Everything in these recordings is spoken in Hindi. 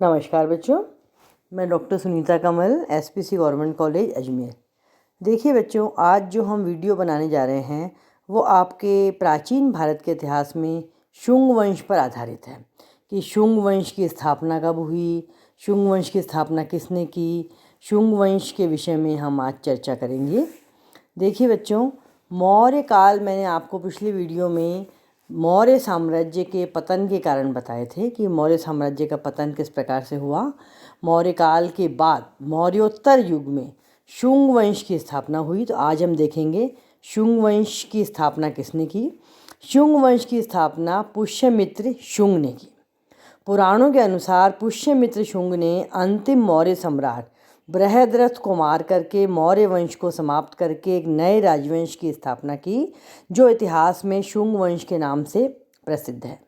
नमस्कार बच्चों, मैं डॉक्टर सुनीता कमल, एसपीसी गवर्नमेंट कॉलेज अजमेर। देखिए बच्चों, आज जो हम वीडियो बनाने जा रहे हैं वो आपके प्राचीन भारत के इतिहास में शुंग वंश पर आधारित है कि शुंग वंश की स्थापना कब हुई, शुंग वंश की स्थापना किसने की। शुंग वंश के विषय में हम आज चर्चा करेंगे। देखिए बच्चों, मौर्य काल, मैंने आपको पिछली वीडियो में मौर्य साम्राज्य के पतन के कारण बताए थे कि मौर्य साम्राज्य का पतन किस प्रकार से हुआ। मौर्य काल के बाद मौर्योत्तर युग में शुंग वंश की स्थापना हुई। तो आज हम देखेंगे शुंग वंश की स्थापना किसने की। शुंग वंश की स्थापना पुष्यमित्र शुंग ने की। पुराणों के अनुसार पुष्यमित्र शुंग ने अंतिम मौर्य सम्राट बृहद्रथ को मार करके मौर्य वंश को समाप्त करके एक नए राजवंश की स्थापना की, जो इतिहास में शुंग वंश के नाम से प्रसिद्ध है।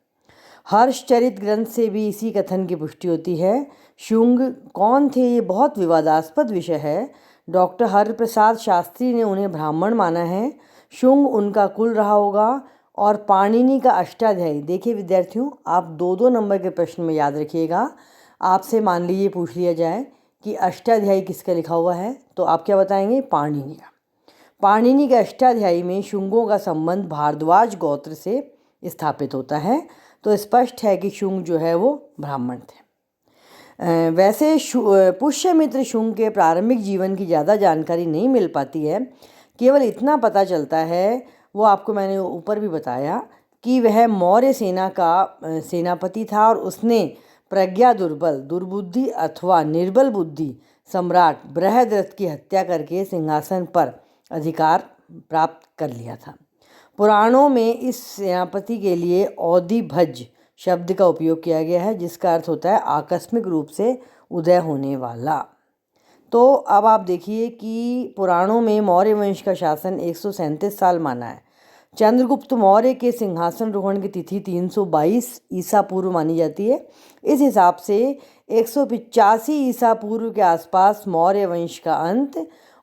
हर्षचरित ग्रंथ से भी इसी कथन की पुष्टि होती है। शुंग कौन थे, ये बहुत विवादास्पद विषय है। डॉक्टर हरप्रसाद शास्त्री ने उन्हें ब्राह्मण माना है। शुंग उनका कुल रहा होगा। और पाणिनि का अष्टाध्यायी, देखिए विद्यार्थियों, आप 2-2 नंबर के प्रश्न में याद रखिएगा। आपसे मान लीजिए पूछ लिया जाए कि अष्टाध्यायी किसका लिखा हुआ है, तो आप क्या बताएंगे? पाणिनि का। पाणिनि के अष्टाध्यायी में शुंगों का संबंध भारद्वाज गोत्र से स्थापित होता है। तो स्पष्ट है कि शुंग जो है वो ब्राह्मण थे। वैसे पुष्यमित्र शुंग के प्रारंभिक जीवन की ज़्यादा जानकारी नहीं मिल पाती है। केवल इतना पता चलता है, वो आपको मैंने ऊपर भी बताया, कि वह मौर्य सेना का सेनापति था और उसने प्रज्ञा दुर्बल, दुर्बुद्धि अथवा निर्बल बुद्धि सम्राट बृहद्रथ की हत्या करके सिंहासन पर अधिकार प्राप्त कर लिया था। पुराणों में इस सेनापति के लिए औदिभज शब्द का उपयोग किया गया है, जिसका अर्थ होता है आकस्मिक रूप से उदय होने वाला। तो अब आप देखिए कि पुराणों में मौर्य वंश का शासन 137 साल माना है। चंद्रगुप्त मौर्य के सिंहासन की तिथि 322 ईसा पूर्व मानी जाती है। इस हिसाब से 185 ईसा पूर्व के आसपास मौर्य वंश का अंत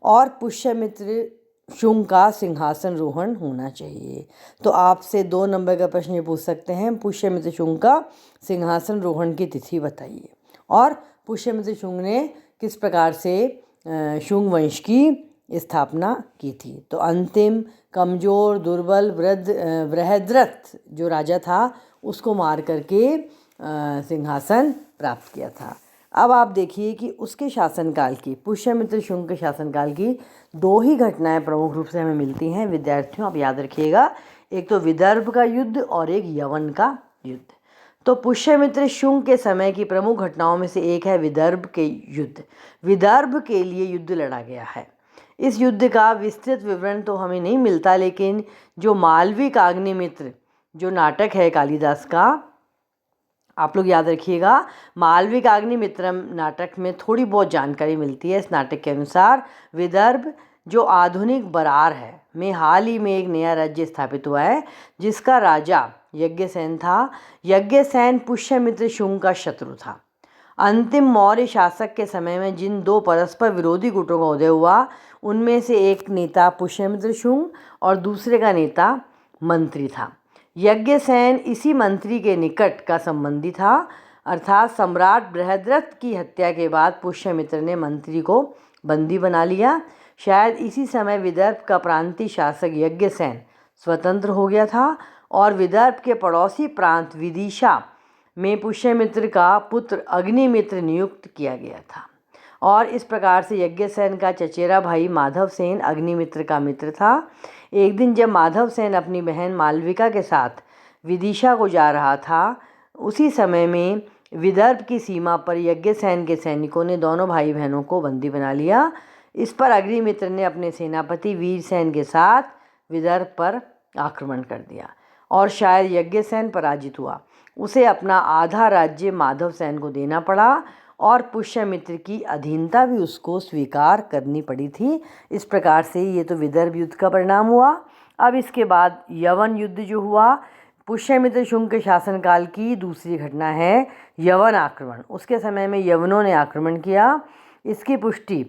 और पुष्यमित्र शुंग का सिंहासन रोहण होना चाहिए। तो आपसे 2 नंबर का प्रश्न ये पूछ सकते हैं, पुष्यमित्र शुंग का सिंहासन रोहण की तिथि बताइए। और पुष्यमित्र शुंग ने किस प्रकार से शुंग वंश की स्थापना की थी। तो अंतिम कमज़ोर दुर्बल बृहद्रथ जो राजा था, उसको मार करके सिंहासन प्राप्त किया था। अब आप देखिए कि उसके शासनकाल की, पुष्यमित्र शुंग के शासनकाल की 2 ही घटनाएं प्रमुख रूप से हमें मिलती हैं। विद्यार्थियों, आप याद रखिएगा, एक तो विदर्भ का युद्ध और एक यवन का युद्ध। तो पुष्यमित्र शुंग के समय की प्रमुख घटनाओं में से एक है विदर्भ के युद्ध। विदर्भ के लिए युद्ध लड़ा गया है। इस युद्ध का विस्तृत विवरण तो हमें नहीं मिलता, लेकिन जो मालविक अग्निमित्र जो नाटक है कालिदास का, आप लोग याद रखिएगा, मालविक अग्निमित्रम नाटक में थोड़ी बहुत जानकारी मिलती है। इस नाटक के अनुसार विदर्भ जो आधुनिक बरार है में हाल ही में एक नया राज्य स्थापित हुआ है, जिसका राजा यज्ञसेन था। यज्ञसेन पुष्यमित्र शुंग का शत्रु था। अंतिम मौर्य शासक के समय में जिन 2 परस्पर विरोधी गुटों का उदय हुआ, उनमें से एक नेता पुष्यमित्र शुंग और दूसरे का नेता मंत्री था। यज्ञसेन इसी मंत्री के निकट का संबंधी था, अर्थात सम्राट बृहद्रथ की हत्या के बाद पुष्यमित्र ने मंत्री को बंदी बना लिया। शायद इसी समय विदर्भ का प्रांतीय शासक यज्ञसेन स्वतंत्र हो गया था और विदर्भ के पड़ोसी प्रांत विदिशा में पुष्यमित्र का पुत्र अग्निमित्र नियुक्त किया गया था। और इस प्रकार से यज्ञसेन का चचेरा भाई माधवसेन अग्निमित्र का मित्र था। एक दिन जब माधवसेन अपनी बहन मालविका के साथ विदिशा को जा रहा था, उसी समय में विदर्भ की सीमा पर यज्ञसेन के सैनिकों ने दोनों भाई बहनों को बंदी बना लिया। इस पर अग्निमित्र ने अपने सेनापति वीरसेन के साथ विदर्भ पर आक्रमण कर दिया और शायद यज्ञसेन पराजित हुआ। उसे अपना आधा राज्य माधवसेन को देना पड़ा और पुष्यमित्र की अधीनता भी उसको स्वीकार करनी पड़ी थी। इस प्रकार से ये तो विदर्भ युद्ध का परिणाम हुआ। अब इसके बाद यवन युद्ध जो हुआ, पुष्यमित्र शुंग के शासनकाल की दूसरी घटना है यवन आक्रमण। उसके समय में यवनों ने आक्रमण किया। इसकी पुष्टि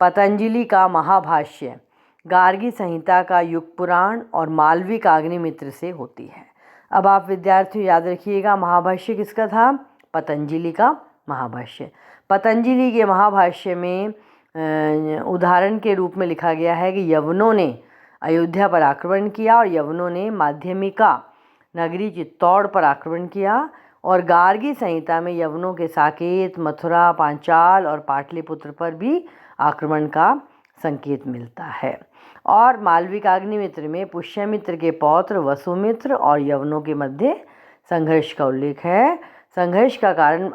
पतंजलि का महाभाष्य, गार्गी संहिता का युग पुराण और मालविक अग्निमित्र से होती है। अब आप विद्यार्थियों याद रखिएगा, महाभाष्य किसका था? पतंजलि का महाभाष्य। पतंजलि के महाभाष्य में उदाहरण के रूप में लिखा गया है कि यवनों ने अयोध्या पर आक्रमण किया और यवनों ने माध्यमिका नगरी चित्तौड़ पर आक्रमण किया, और गार्गी संहिता में यवनों के साकेत, मथुरा, पांचाल और पाटलिपुत्र पर भी आक्रमण का संकेत मिलता है। और मालविकाग्निमित्र में पुष्यमित्र के पौत्र वसुमित्र और यवनों के मध्य संघर्ष का उल्लेख है। संघर्ष का कारण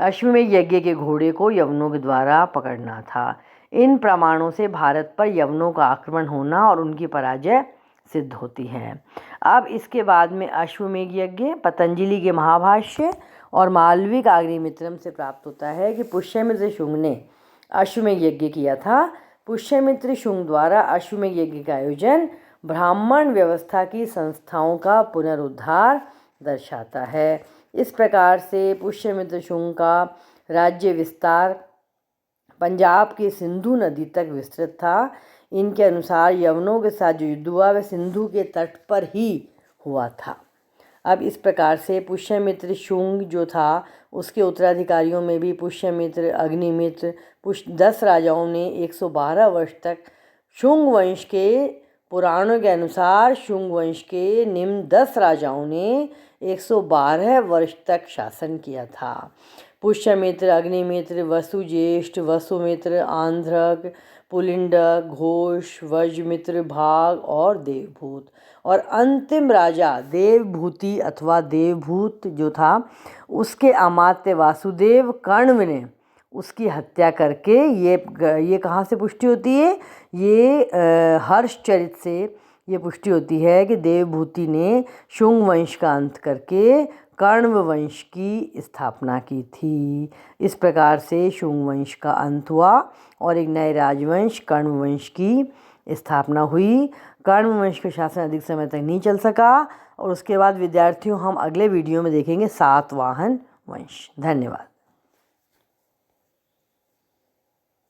अश्वमेध यज्ञ के घोड़े को यवनों के द्वारा पकड़ना था। इन प्रमाणों से भारत पर यवनों का आक्रमण होना और उनकी पराजय सिद्ध होती है। अब इसके बाद में अश्वमेध यज्ञ पतंजलि के महाभाष्य और मालविक अग्निमित्रम से प्राप्त होता है कि पुष्यमित्र शुंग ने अश्वमेध यज्ञ किया था। पुष्यमित्र शुंग द्वारा अश्वमेध यज्ञ का आयोजन ब्राह्मण व्यवस्था की संस्थाओं का पुनरुद्धार दर्शाता है। इस प्रकार से पुष्यमित्र शुंग का राज्य विस्तार पंजाब के सिंधु नदी तक विस्तृत था। इनके अनुसार यवनों के साथ जो युद्ध हुआ वह सिंधु के तट पर ही हुआ था। अब इस प्रकार से पुष्यमित्र शुंग जो था उसके उत्तराधिकारियों में भी पुष्यमित्र, अग्निमित्र, 10 राजाओं ने 112 वर्ष तक शुंग वंश के पुराणों के अनुसार शुंग वंश के निम्न 10 राजाओं ने 112 वर्ष तक शासन किया था। पुष्यमित्र, अग्निमित्र, वसुज्येष्ठ, वसुमित्र, आंध्रक, पुलिंडक, घोष, वज्रमित्र, भाग और देवभूत। और अंतिम राजा देवभूति अथवा देवभूत जो था उसके अमात्य वासुदेव कण्व ने उसकी हत्या करके ये कहाँ से पुष्टि होती है? ये हर्षचरित से ये पुष्टि होती है कि देवभूति ने शुंग वंश का अंत करके कण्व वंश की स्थापना की थी। इस प्रकार से शुंग वंश का अंत हुआ और एक नए राजवंश कण्व वंश की स्थापना हुई। कण्व वंश का शासन अधिक समय तक नहीं चल सका और उसके बाद विद्यार्थियों हम अगले वीडियो में देखेंगे सातवाहन वंश। धन्यवाद।